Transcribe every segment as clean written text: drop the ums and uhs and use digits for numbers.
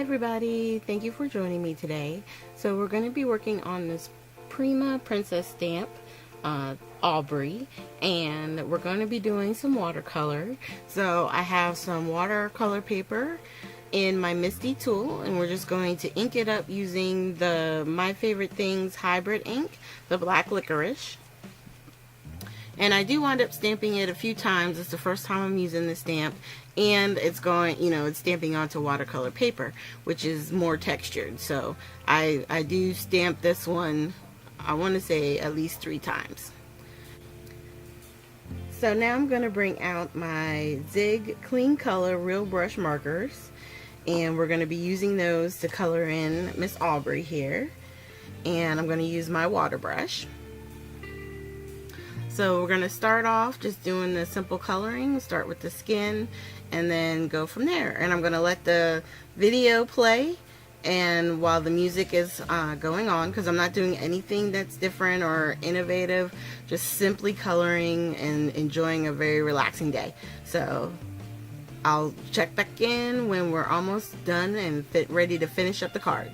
everybody, thank you for joining me today. So we're going to be working on this Prima princess stamp, Aubrey, and we're going to be doing some watercolor. So I have some watercolor paper in my Misty tool, and we're just going to ink it up using the My Favorite Things hybrid ink, the black licorice. And I do wind up stamping it a few times. It's the first time I'm using the stamp, and it's going, it's stamping onto watercolor paper, which is more textured. So I do stamp this one, I want to say at least 3 times. So now I'm going to bring out my Zig Clean Color Real Brush markers, and we're going to be using those to color in Miss Aubrey here. And I'm going to use my water brush. So we're going to start off just doing the simple coloring, start with the skin, and then go from there. And I'm going to let the video play, and while the music is going on, because I'm not doing anything that's different or innovative, just simply coloring and enjoying a very relaxing day. So I'll check back in when we're almost done and ready to finish up the card.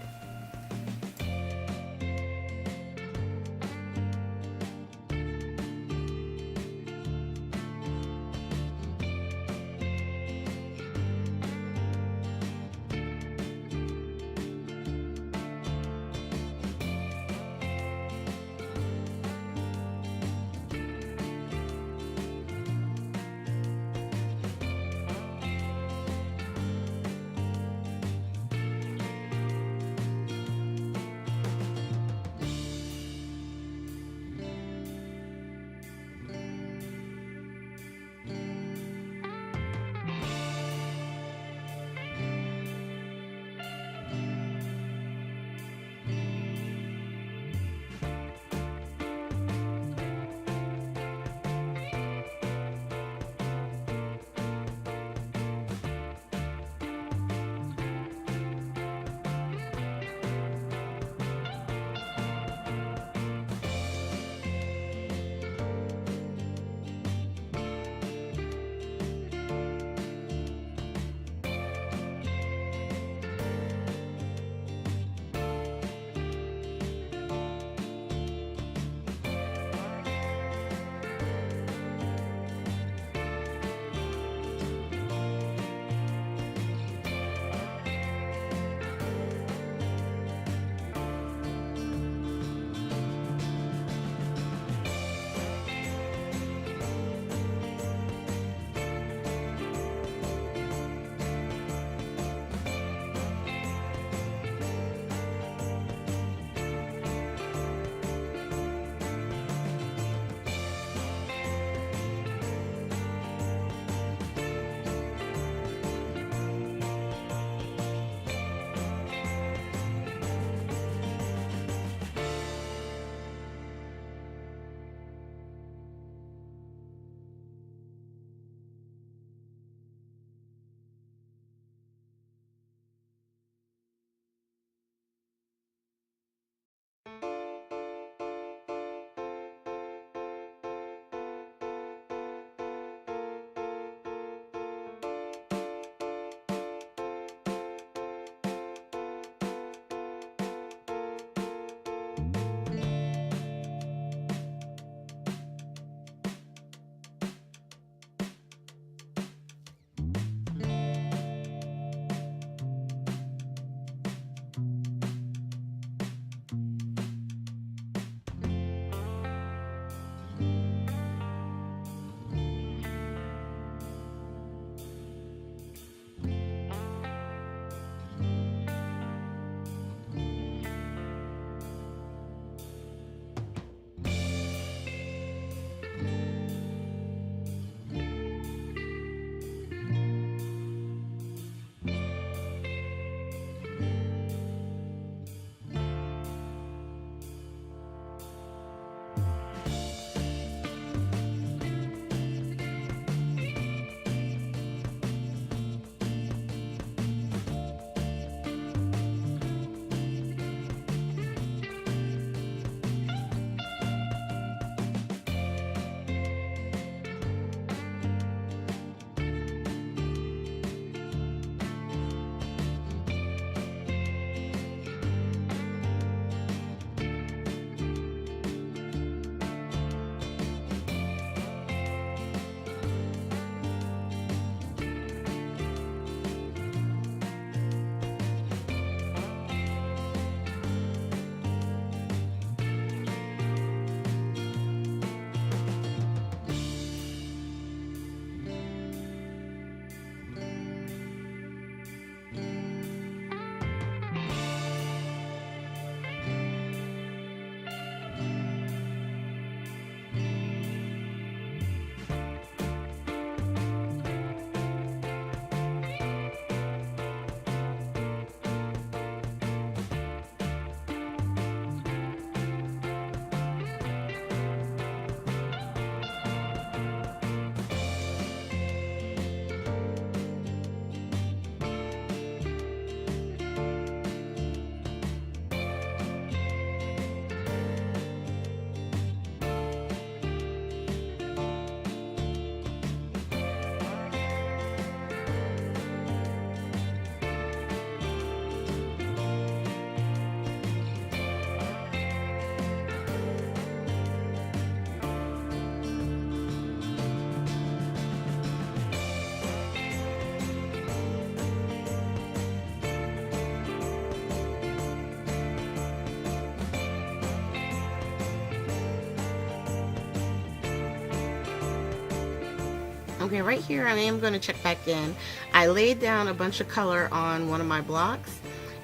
Okay, right here I am going to check back in. I laid down a bunch of color on one of my blocks,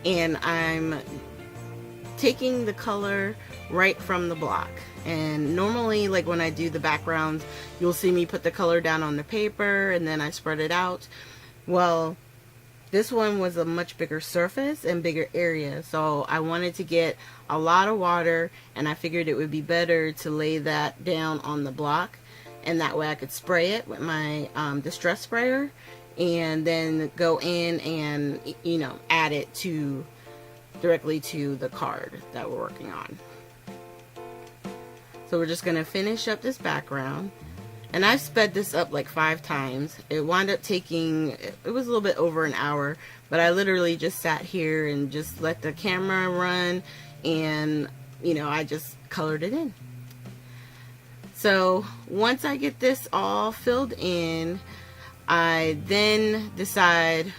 and I'm taking the color right from the block. And normally, like when I do the backgrounds, you'll see me put the color down on the paper and then I spread it out. Well, this one was a much bigger surface and bigger area, so I wanted to get a lot of water, and I figured it would be better to lay that down on the block, and that way I could spray it with my distress sprayer and then go in and, you know, add it to directly to the card that we're working on. So we're just going to finish up this background, and I've sped this up like 5 times. It wound up taking, it was a little bit over an hour, but I literally just sat here and just let the camera run, and you know, I just colored it in. So once I get this all filled in, I then decide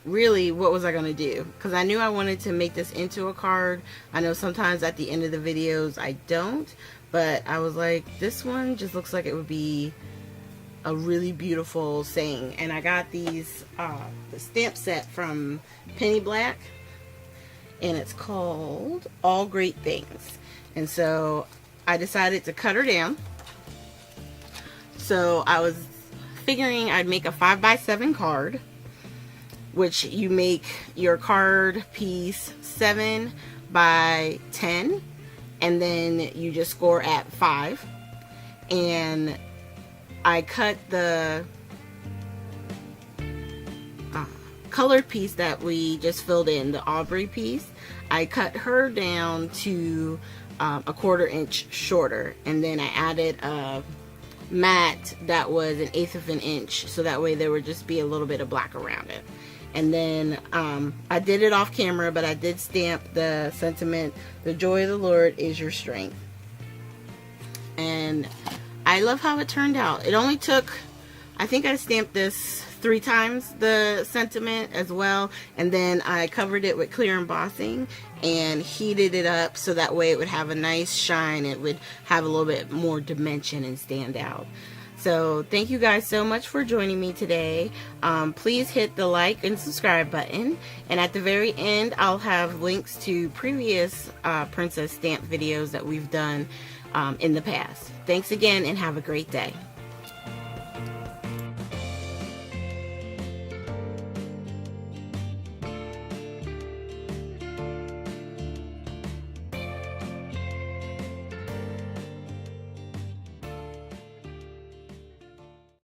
really what was I going to do, because I knew I wanted to make this into a card. I know sometimes at the end of the videos I don't, but I was like, this one just looks like it would be a really beautiful saying. And I got these the stamp set from Penny Black, and it's called All Great Things. And so I decided to cut her down. So I was figuring I'd make a 5x7 card, which you make your card piece 7 by 10, and then you just score at 5. And I cut the colored piece that we just filled in, the Aubrey piece. I cut her down to a 1/4 inch shorter, and then I added a matte that was 1/8 of an inch, so that way there would just be a little bit of black around it. And then I did it off camera, but I did stamp the sentiment, "The joy of the Lord is your strength." And I love how it turned out. It only took, I think I stamped this 3 times, the sentiment as well, and then I covered it with clear embossing and heated it up so that way it would have a nice shine. It would have a little bit more dimension and stand out. So thank you guys so much for joining me today. Please hit the like and subscribe button, and at the very end I'll have links to previous princess stamp videos that we've done in the past. Thanks again, and have a great day.